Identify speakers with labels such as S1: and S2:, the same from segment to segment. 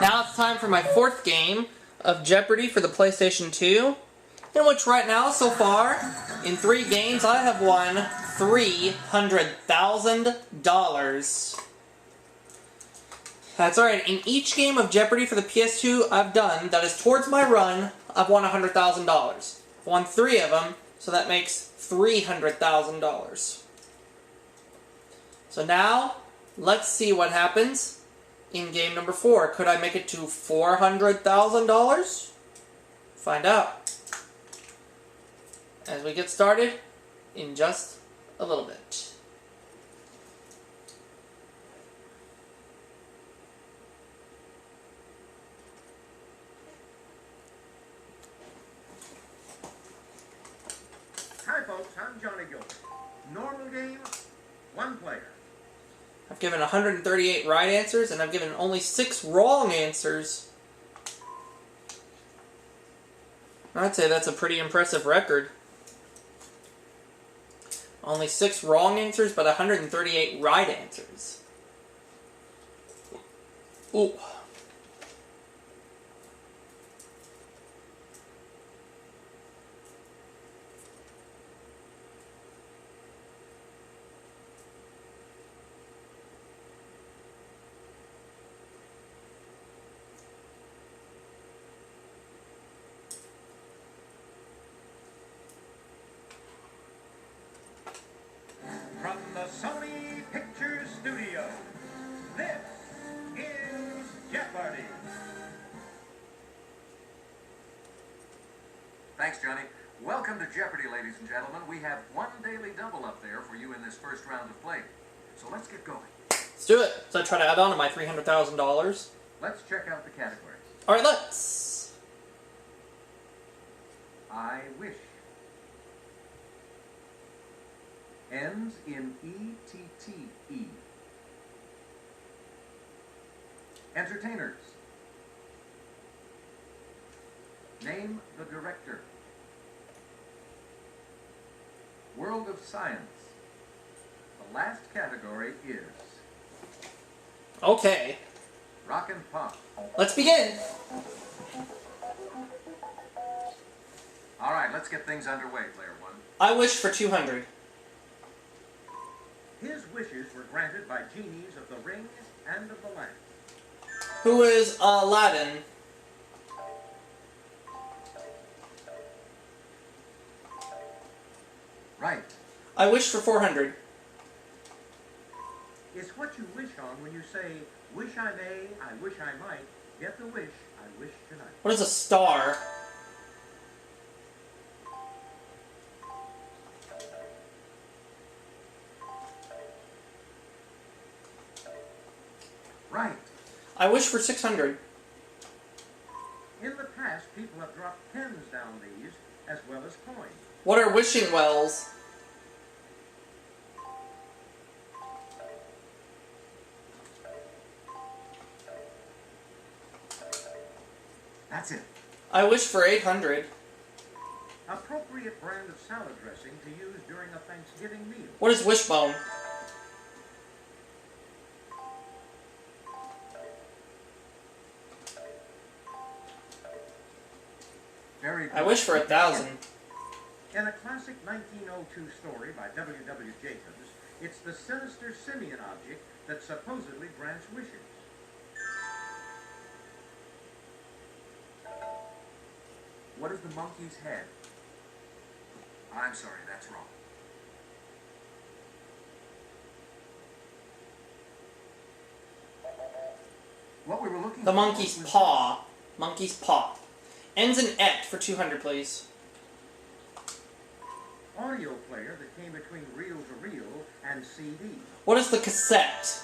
S1: Now it's time for my fourth game of Jeopardy for the PlayStation 2, in which right now, so far, in 3 games, I have won $300,000. That's right, in each game of Jeopardy for the PS2 I've done, that is towards my run, I've won $100,000. I've won 3 of them, so that makes $300,000. So now, let's see what happens in game number 4. Could I make it to $400,000? Find out as we get started in just a little bit.
S2: Hi folks, I'm Johnny Gilbert. Normal game, 1 player.
S1: I've given 138 right answers, and I've given only 6 wrong answers. I'd say that's a pretty impressive record. Only 6 wrong answers, but 138 right answers. Ooh.
S2: From the Sony Pictures Studio, this is Jeopardy!
S3: Thanks, Johnny. Welcome to Jeopardy, ladies and gentlemen. We have 1 daily double up there for you in this first round of play. So let's get going.
S1: Let's do it. So I try to add on to my $300,000.
S3: Let's check out the categories.
S1: Alright, let's.
S3: I wish. Ends in E-T-T-E. Entertainers. Name the director. World of science. The last category is
S1: Okay.
S3: rock and pop.
S1: Let's begin.
S3: All right, let's get things underway, player 1.
S1: I wish for 200.
S2: His wishes were granted by genies of the ring and of the lamp.
S1: Who is Aladdin?
S3: Right.
S1: I wish for 400.
S2: It's what you wish on when you say, wish I may, I wish I might, get the wish I wish tonight.
S1: What is a star?
S3: Right.
S1: I wish for 600.
S2: In the past, people have dropped pens down these, as well as coins.
S1: What are wishing wells?
S3: That's it.
S1: I wish for 800.
S2: Appropriate brand of salad dressing to use during a Thanksgiving meal.
S1: What is wishbone?
S3: Very good.
S1: I wish for 1,000.
S2: In a classic 1902 story by W. Jacobs, it's the sinister simian object that supposedly grants wishes.
S3: What is the monkey's head? I'm sorry, that's wrong. What we were looking
S1: The
S3: for
S1: monkey's
S3: was
S1: paw. Monkey's paw. Ends in et for 200, please.
S2: Audio player that came between reel-to-reel and CD.
S1: What is the cassette?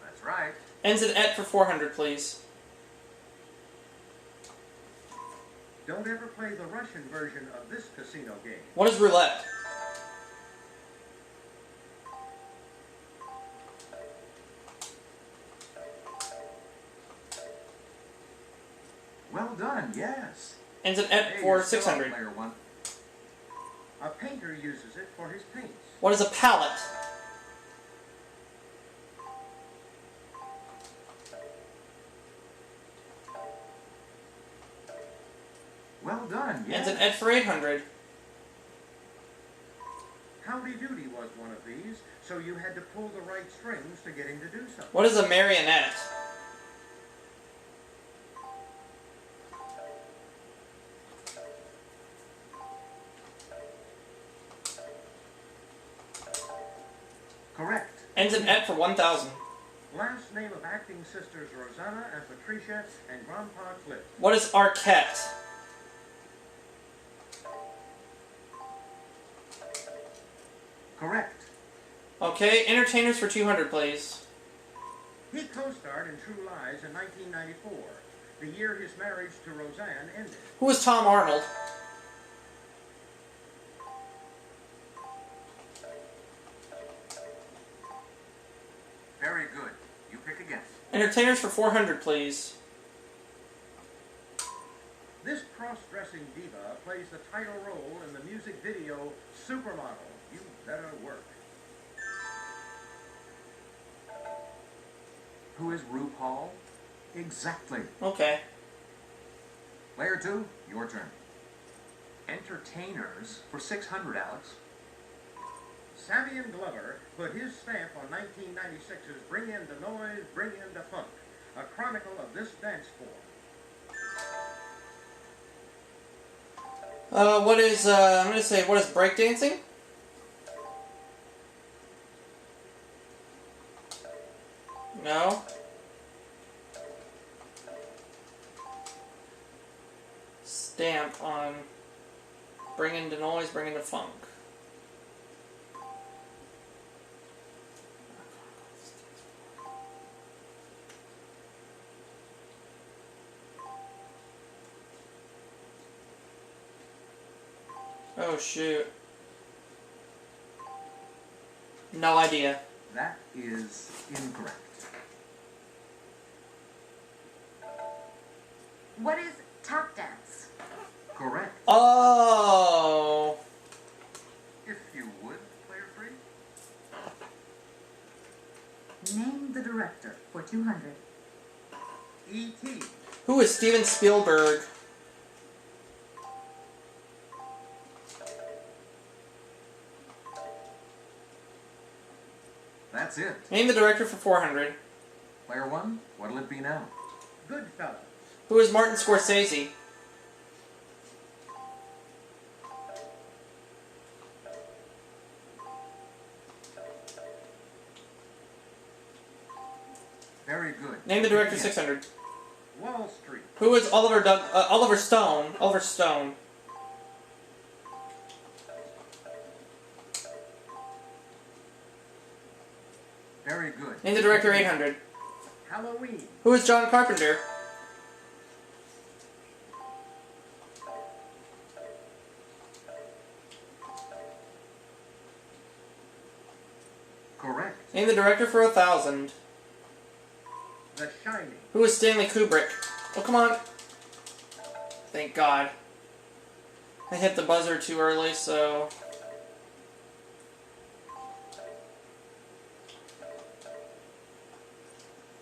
S3: That's right.
S1: Ends in et for 400, please.
S2: Don't ever play the Russian version of this casino game.
S1: What is roulette?
S3: Well done, yes.
S1: Ends in et
S3: Hey,
S1: for
S3: you're still up,
S1: 600.
S3: player 1.
S2: A painter uses it for his paints.
S1: What is a palette?
S3: Well done, yes.
S1: Ends in Ed for 800.
S2: Howdy Doody was one of these, so you had to pull the right strings to get him to do something.
S1: What is a marionette?
S3: Correct.
S1: Ends in Ed for 1,000.
S2: Last name of acting sisters Rosanna and Patricia and Grandpa Cliff.
S1: What is Arquette?
S3: Correct.
S1: Okay, entertainers for 200, please.
S2: He co-starred in True Lies in 1994, the year his marriage to Roseanne ended.
S1: Who is Tom Arnold?
S3: Very good. You pick again.
S1: Entertainers for 400, please.
S2: This cross-dressing diva plays the title role in the music video Supermodel. You better work.
S3: Who is RuPaul? Exactly.
S1: Okay.
S3: Player 2, your turn.
S4: Entertainers for 600, Alex.
S2: Savion Glover put his stamp on 1996's Bring in the Noise, Bring in the Funk, a chronicle of this dance form.
S1: What is, I'm gonna say, what is breakdancing? No. Stamp on bringing the noise, bringing the funk. Oh shoot. No idea.
S3: That is incorrect.
S5: What is tap dance?
S3: Correct.
S1: Oh.
S3: If you would, player 3.
S5: Name the director for 200.
S2: E.T.
S1: Who is Steven Spielberg?
S3: That's it.
S1: Name the director for 400.
S3: Player 1, what'll it be now?
S2: Goodfellas.
S1: Who is Martin Scorsese?
S3: Very good.
S1: Name the director
S3: Yes.
S1: 600.
S2: Wall Street.
S1: Who is Oliver Stone? Oliver Stone.
S3: Very good.
S1: Name the director 800.
S2: Halloween.
S1: Who is John Carpenter?
S3: Correct.
S1: Name the director for 1,000.
S2: The Shining.
S1: Who is Stanley Kubrick? Oh, come on. Thank God. I hit the buzzer too early, so...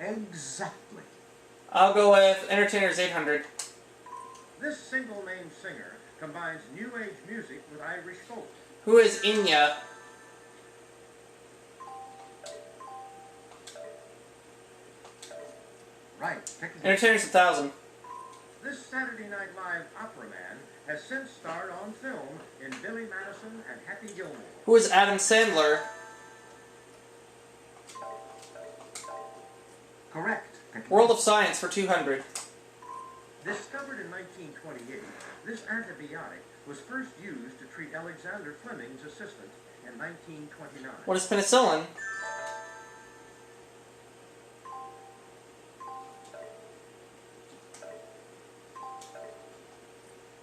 S3: Exactly.
S1: I'll go with Entertainers 800.
S2: This single-name singer combines New Age music with Irish folk.
S1: Who is Inya?
S3: Right. Pick again.
S1: Entertainers 1,000.
S2: This Saturday Night Live opera man has since starred on film in Billy Madison and Happy Gilmore.
S1: Who is Adam Sandler?
S3: Correct. Pick again.
S1: World of Science for 200.
S2: Discovered in 1928, this antibiotic was first used to treat Alexander Fleming's assistant in 1929.
S1: What is penicillin?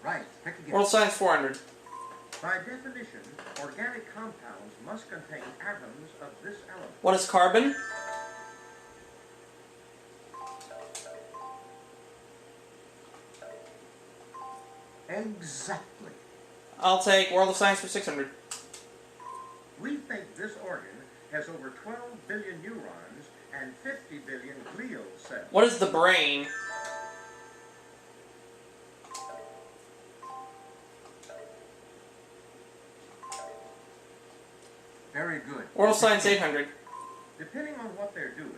S3: Right. Pick again.
S1: World of Science 400.
S2: By definition, organic compounds must contain atoms of this element.
S1: What is carbon?
S3: Exactly.
S1: I'll take World of Science for 600.
S2: We think this organ has over 12 billion neurons and 50 billion glial cells.
S1: What is the brain?
S3: Very good.
S1: World of Science 800.
S2: Depending on what they're doing,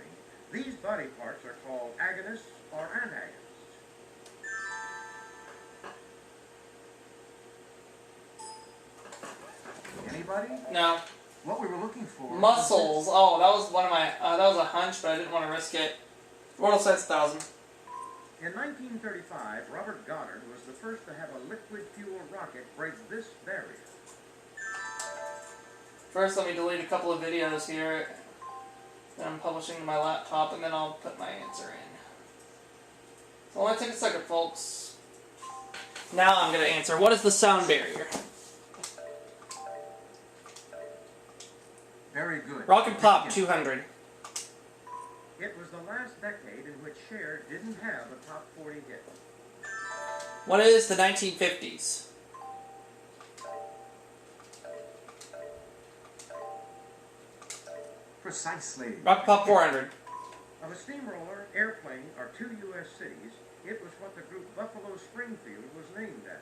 S2: these body parts are called agonists or antagonists.
S3: Anybody?
S1: No.
S3: What we were looking for...
S1: Muscles. Oh, that was one of my. That was a hunch, but I didn't want to risk it. World of Science 1000.
S2: In 1935, Robert Goddard was the first to have a liquid fuel rocket break this barrier.
S1: First, let me delete a couple of videos here that I'm publishing to my laptop, and then I'll put my answer in. So only take a second, folks. Now I'm going to answer. What is the sound barrier?
S3: Very good.
S1: Rock and Pop 200.
S2: It was the last decade in which Cher didn't have a top 40 hit.
S1: What is the 1950s?
S3: Precisely.
S1: Rock and Pop 400.
S2: Of a steamroller, airplane, or two U.S. cities, it was what the group Buffalo Springfield was named after.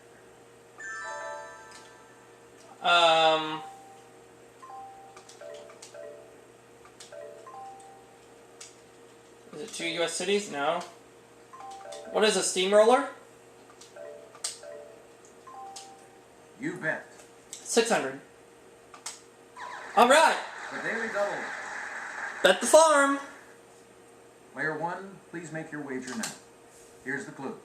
S1: Is it 2 U.S. cities? No. What is a steamroller?
S3: You bet.
S1: 600. Alright!
S3: The Daily Double.
S1: Bet the farm!
S3: Player one, please make your wager now. Here's the clue.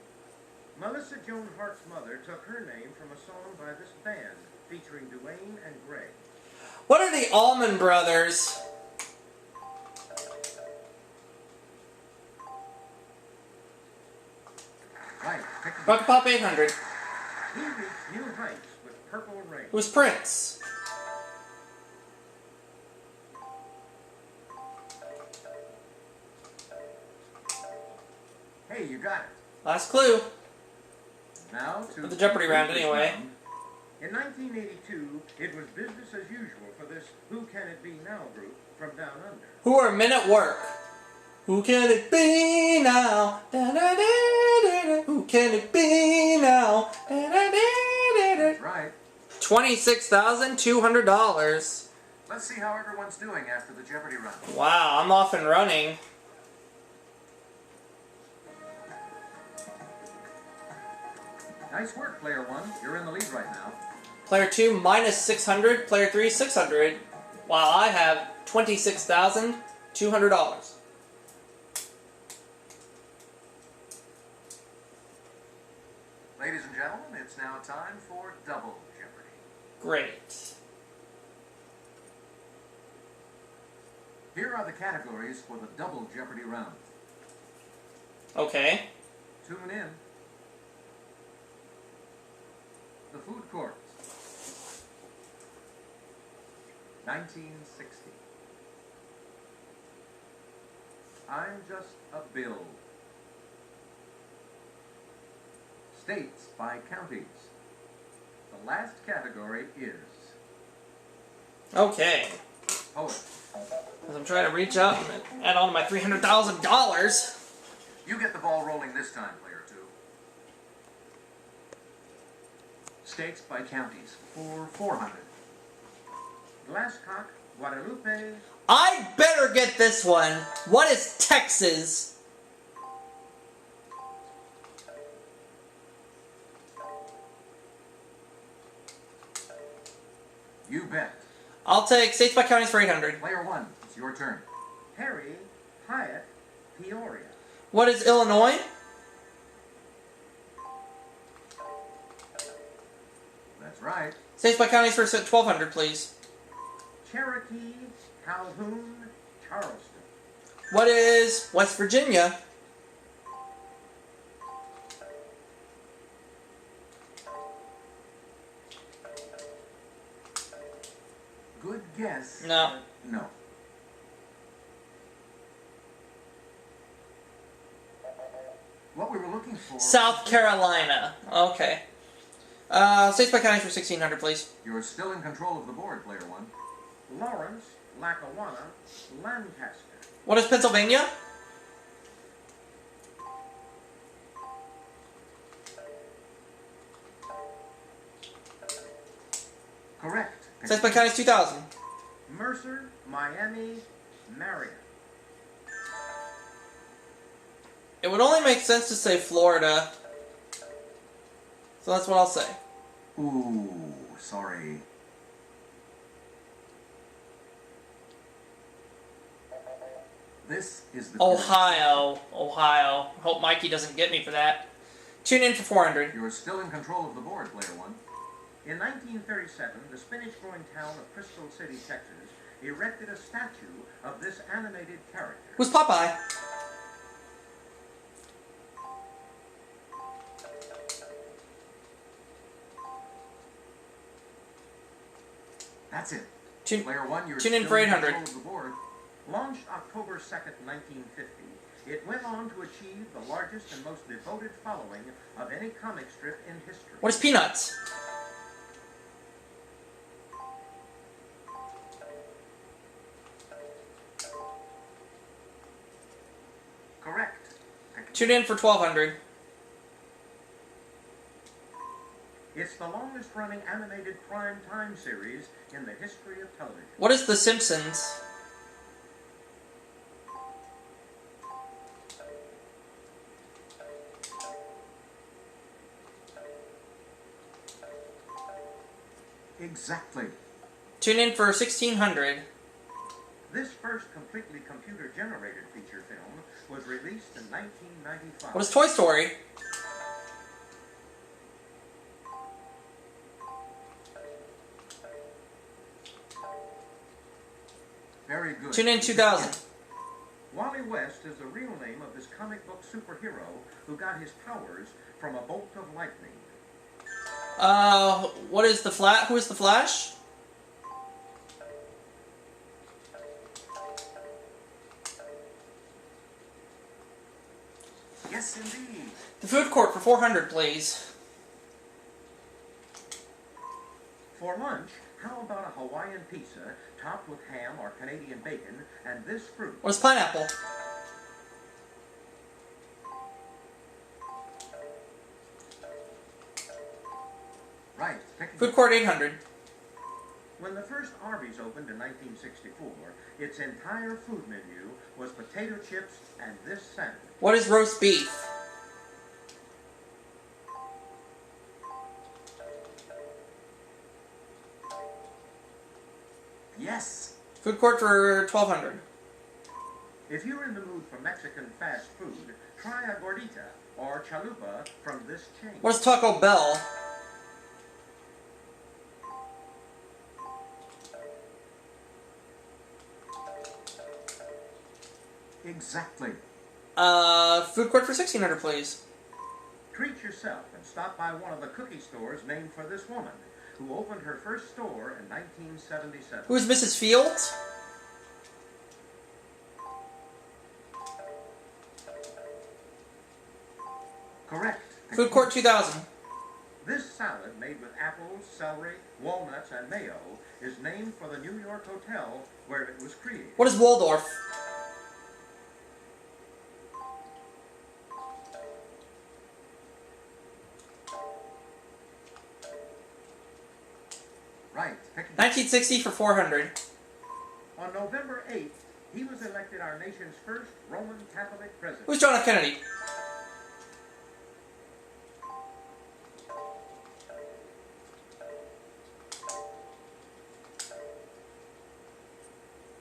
S2: Melissa Joan Hart's mother took her name from a song by this band featuring Duane and Greg.
S1: What are the Allman Brothers?
S3: Right. Pick the...
S1: Rock and Pop 800.
S2: He reached new heights with Purple Rain.
S1: It was Prince.
S3: Hey, you got it.
S1: Last clue.
S3: Now to
S1: The Jeopardy round,
S3: this
S1: anyway.
S3: round.
S2: In 1982, it was business as usual for this Who Can It Be Now group from Down Under.
S1: Who are men at work? Who can it be now? Da-da-da-da-da. Who can it be now? Da-da-da-da-da.
S3: That's right.
S1: $26,200.
S3: Let's see how everyone's doing after the Jeopardy round.
S1: Wow, I'm off and running.
S3: Nice work, player one. You're in the lead right now.
S1: Player 2 minus 600. Player 3 600. While I have $26,200.
S3: Ladies and gentlemen, it's now time for Double Jeopardy.
S1: Great.
S3: Here are the categories for the Double Jeopardy round.
S1: Okay.
S3: Tune in. The Food Court. 1960. I'm just a bill. States by counties. The last category is
S1: Okay.
S3: poet.
S1: As I'm trying to reach up and add on to my $300,000.
S3: You get the ball rolling this time, player two.
S4: States by counties for 400.
S2: Glasscock, Guadalupe,
S1: I better get this one. What is Texas?
S3: You bet.
S1: I'll take states by counties for 800.
S3: Player one, it's your turn.
S2: Perry, Hyatt, Peoria.
S1: What is Illinois?
S3: That's right.
S1: States by counties for 1,200, please.
S2: Cherokee, Calhoun, Charleston.
S1: What is West Virginia?
S3: Good guess.
S1: No.
S3: No. What we were looking for...
S1: South Carolina. Okay. States by counties for 1600, please.
S3: You're still in control of the board, player one.
S2: Lawrence, Lackawanna, Lancaster.
S1: What is Pennsylvania?
S3: Correct.
S1: States by counties 2000.
S2: Mercer, Miami, Marion.
S1: It would only make sense to say Florida. So that's what I'll say.
S3: Ooh, sorry. This is the
S1: Ohio. Ohio. Hope Mikey doesn't get me for that. Tune in for 400.
S3: You're still in control of the board, player one.
S2: In 1937, the spinach-growing town of Crystal City, Texas, erected a statue of this animated character.
S1: Who's Popeye?
S3: That's it.
S1: Tune,
S3: Player one, you're
S1: tune in
S3: still
S1: for
S3: in
S1: 800.
S3: control of the board.
S2: Launched October 2nd, 1950, it went on to achieve the largest and most devoted following of any comic strip in history.
S1: What is Peanuts?
S3: Correct.
S1: Tune in for 1200.
S2: It's the longest-running animated prime time series in the history of television.
S1: What is The Simpsons?
S3: Exactly.
S1: Tune in for 1600.
S2: This first completely computer-generated feature film was released in 1995.
S1: What is Toy Story?
S3: Very good.
S1: Tune in 2000.
S2: Wally West is the real name of this comic book superhero who got his powers from a bolt of lightning.
S1: What is the Who is the Flash?
S3: Yes, indeed.
S1: The food court for 400, please.
S2: For lunch, how about a Hawaiian pizza topped with ham or Canadian bacon and this fruit?
S1: What is pineapple?
S3: Right.
S1: Food court 800.
S2: When the first Arby's opened in 1964, its entire food menu was potato chips and this sandwich.
S1: What is roast beef?
S3: Yes.
S1: Food court for 1200.
S2: If you're in the mood for Mexican fast food, try a gordita or chalupa from this chain.
S1: What is Taco Bell?
S3: Exactly.
S1: Food court for 1600, please.
S2: Treat yourself and stop by one of the cookie stores named for this woman, who opened her first store in 1977.
S1: Who is Mrs. Fields?
S3: Correct.
S1: Food court 2000.
S2: This salad, made with apples, celery, walnuts, and mayo, is named for the New York hotel where it was created.
S1: What is Waldorf?
S3: Right.
S1: 1960 for 400.
S2: On November 8th, he was elected our nation's first Roman Catholic president.
S1: Who's John F. Kennedy?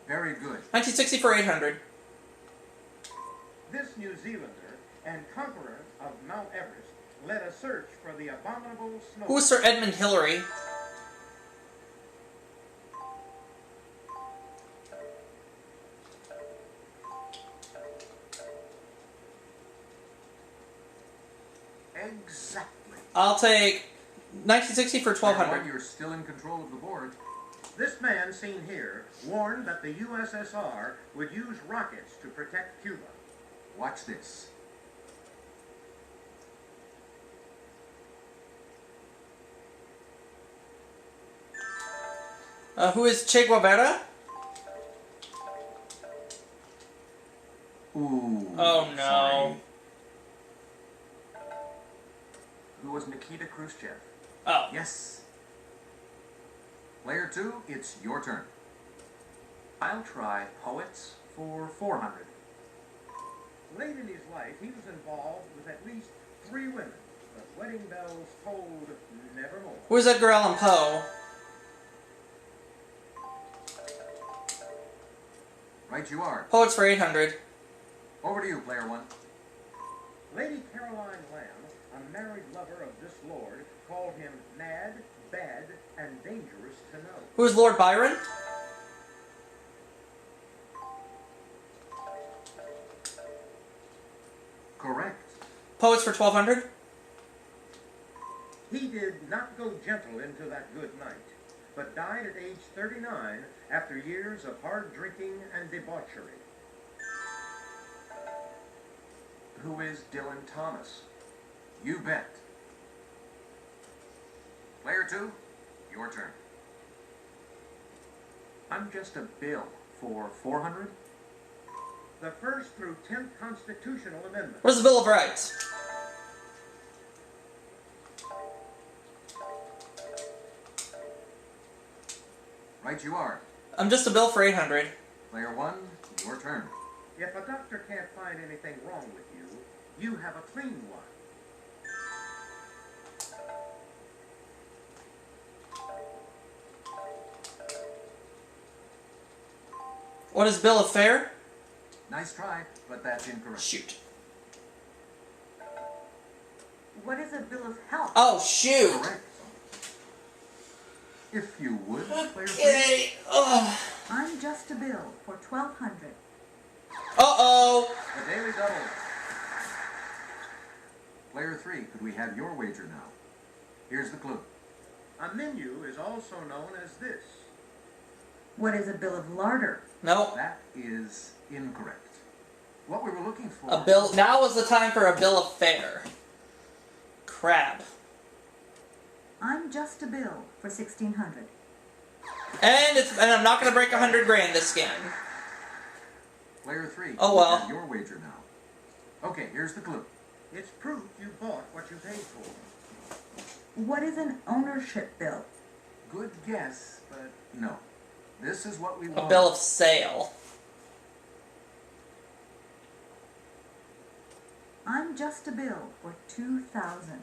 S3: Very good.
S1: 1960 for 800.
S2: This New Zealander and conqueror of Mount Everest led a search for the abominable snow.
S1: Who is Sir Edmund Hillary?
S3: Exactly.
S1: I'll take 1960 for
S3: Player
S1: 1200.
S3: one, you're still in control of the board.
S2: This man seen here warned that the USSR would use rockets to protect Cuba.
S3: Watch this.
S1: Who is Che Guevara?
S4: Ooh.
S1: Oh no.
S4: Sorry. Who was Nikita Khrushchev?
S1: Oh.
S4: Yes.
S3: Player 2, it's your turn.
S4: I'll try poets for 400.
S2: Late in his life, he was involved with at least 3 women, but wedding bells tolled nevermore.
S1: Who is Edgar Allan Poe?
S3: Right you are.
S1: Poets for 800.
S3: Over to you, player 1.
S2: Lady Caroline Lamb, a married lover of this lord, called him mad, bad, and dangerous to know.
S1: Who is Lord Byron?
S3: Correct.
S1: Poets for 1200.
S2: He did not go gentle into that good night, but died at age 39 after years of hard drinking and debauchery.
S4: Who is Dylan Thomas?
S3: You bet. Player 2, your turn.
S4: I'm just a bill for 400.
S2: The first through 10th constitutional amendment.
S1: What is the Bill of Rights?
S3: Right you are.
S1: I'm just a bill for 800.
S3: Player 1, your turn.
S2: If a doctor can't find anything wrong with you, you have a clean one.
S1: What is Bill of Fare?
S3: Nice try, but that's incorrect.
S1: Shoot.
S5: What is a bill of health?
S1: Oh, shoot.
S3: Correct. If you would, player 3.
S1: Okay. Ugh.
S5: I'm just a bill for 1200.
S1: Uh-oh.
S2: The Daily Double.
S3: Player 3, could we have your wager now? Here's the clue.
S2: A menu is also known as this.
S5: What is a bill of larder?
S1: No.
S3: That is incorrect. What we were looking for...
S1: A bill. Now is the time for a bill of fare. Crab.
S5: I'm just a bill for 1600.
S1: And I'm not gonna break 100 grand this game.
S3: Player 3,
S1: Oh, well.
S3: could we have your wager now? Okay, here's the clue.
S2: It's proof you bought what you paid for.
S5: What is an ownership bill?
S3: Good guess, but no. This is what we
S1: A
S3: want.
S1: bill of sale.
S5: I'm just a bill for 2000.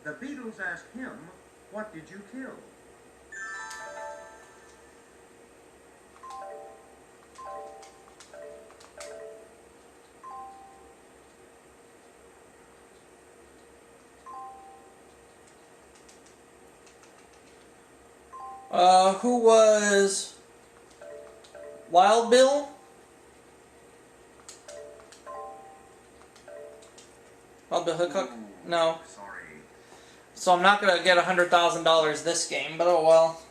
S2: The Beatles asked him, what did you kill?
S1: Who was Wild Bill? Wild Bill Hickok?
S3: Ooh,
S1: No.
S3: Sorry.
S1: So I'm not gonna get $100,000 this game, but oh well.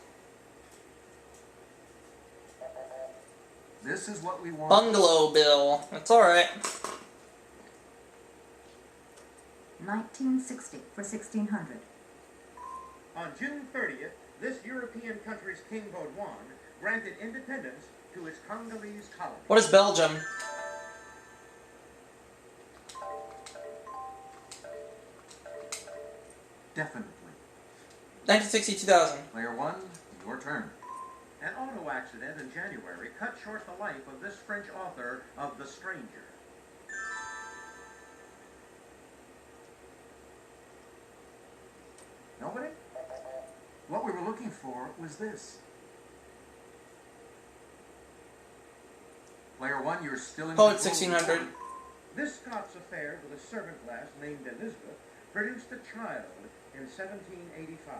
S3: This is what we want.
S1: Bungalow Bill. It's alright.
S5: 1960 for 1600.
S2: On June 30th, this European country's King Baudouin granted independence to its Congolese colony.
S1: What is Belgium?
S3: Definitely.
S1: 1960, 2000.
S3: Player 1, your turn.
S2: An auto accident in January cut short the life of this French author of The Stranger.
S3: Nobody? What we were looking for was this. Player 1, you're still in
S1: Poet
S3: control.
S1: 1600.
S2: This Scots affair with a servant lass named Elizabeth produced a child in 1785.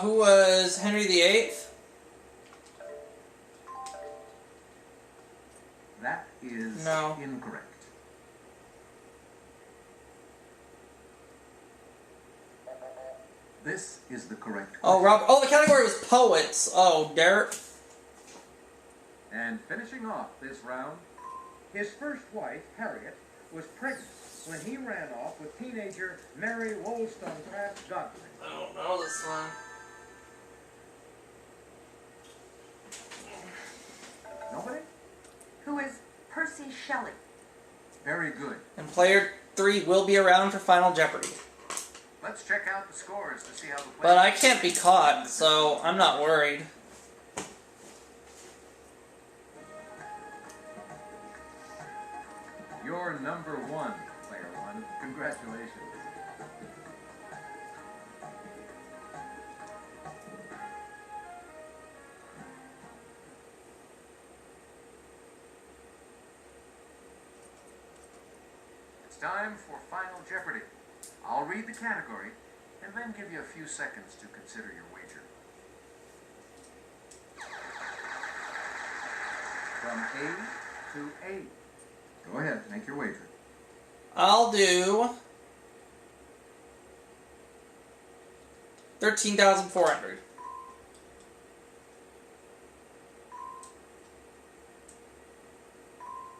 S1: Who was Henry VIII?
S3: That is
S1: No.
S3: incorrect. This is the correct
S1: Oh,
S3: question.
S1: Rob. Oh, the category was poets. Oh, Derek.
S3: And finishing off this round,
S2: His first wife, Harriet, was pregnant when he ran off with teenager Mary Wollstonecraft Godwin.
S1: I don't know this one.
S3: nobody?
S5: Who is Percy Shelley?
S3: Very good.
S1: And player 3 will be around for Final Jeopardy.
S3: Let's check out the scores to see how the players...
S1: But I can't be caught, so I'm not worried.
S3: You're number 1, player 1. Congratulations. It's time for Final Jeopardy. I'll read the category and then give you a few seconds to consider your wager. From A to A. Go ahead, make your wager.
S1: I'll do 13,400.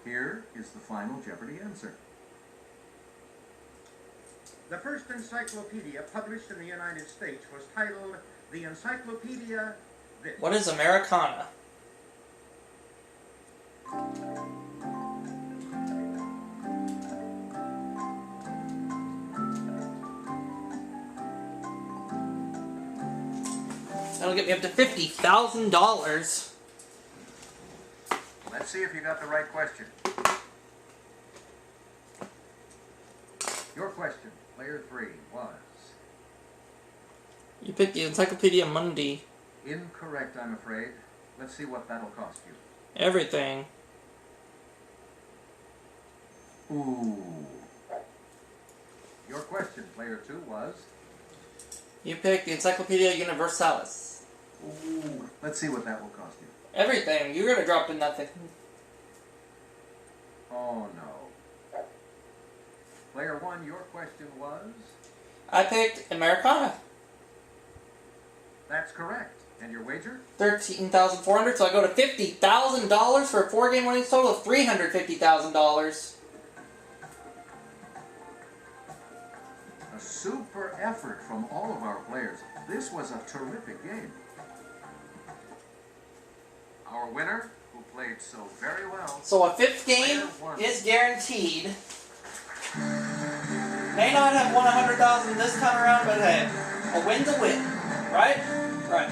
S3: Here is the Final Jeopardy answer.
S2: The first encyclopedia published in the United States was titled The Encyclopedia This.
S1: What is Americana? That'll get me up to $50,000.
S3: Let's see if you got the right question. Your question, player 3, was
S1: You picked the Encyclopedia Mundi.
S3: incorrect, I'm afraid. Let's see what that'll cost you.
S1: Everything.
S3: Ooh. Your question, player 2, was...
S1: You picked the Encyclopedia Universalis.
S3: Ooh. Let's see what that will cost you.
S1: Everything. You're gonna drop in nothing.
S3: Oh, no. Player 1, your question was...
S1: I picked Americana.
S3: That's correct. And your wager?
S1: 13,400, so I go to $50,000 for a 4-game winnings total of $350,000.
S3: A super effort from all of our players. This was a terrific game. Our winner, who played so very well...
S1: So a 5th game is guaranteed. May not have won $100,000 this time around, but hey, a win's a win, right? Right.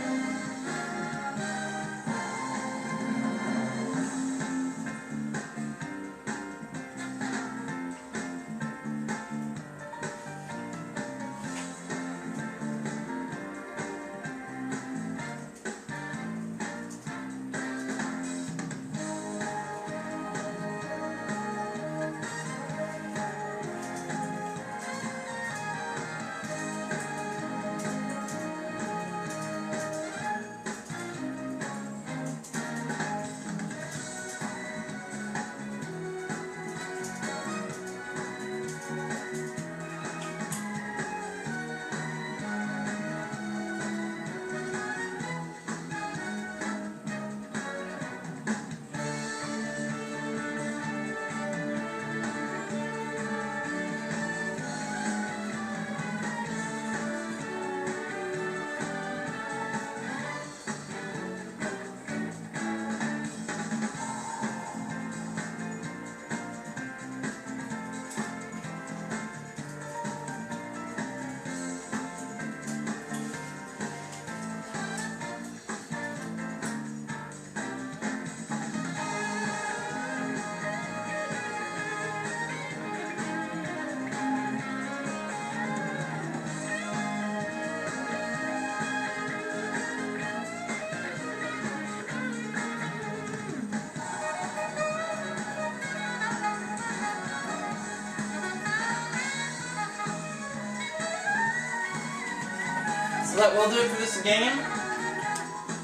S1: So that will do it for this game.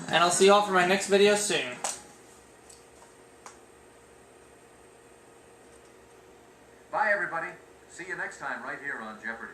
S1: And I'll see you all for my next video soon.
S3: Bye, everybody. See you next time right here on Jeopardy!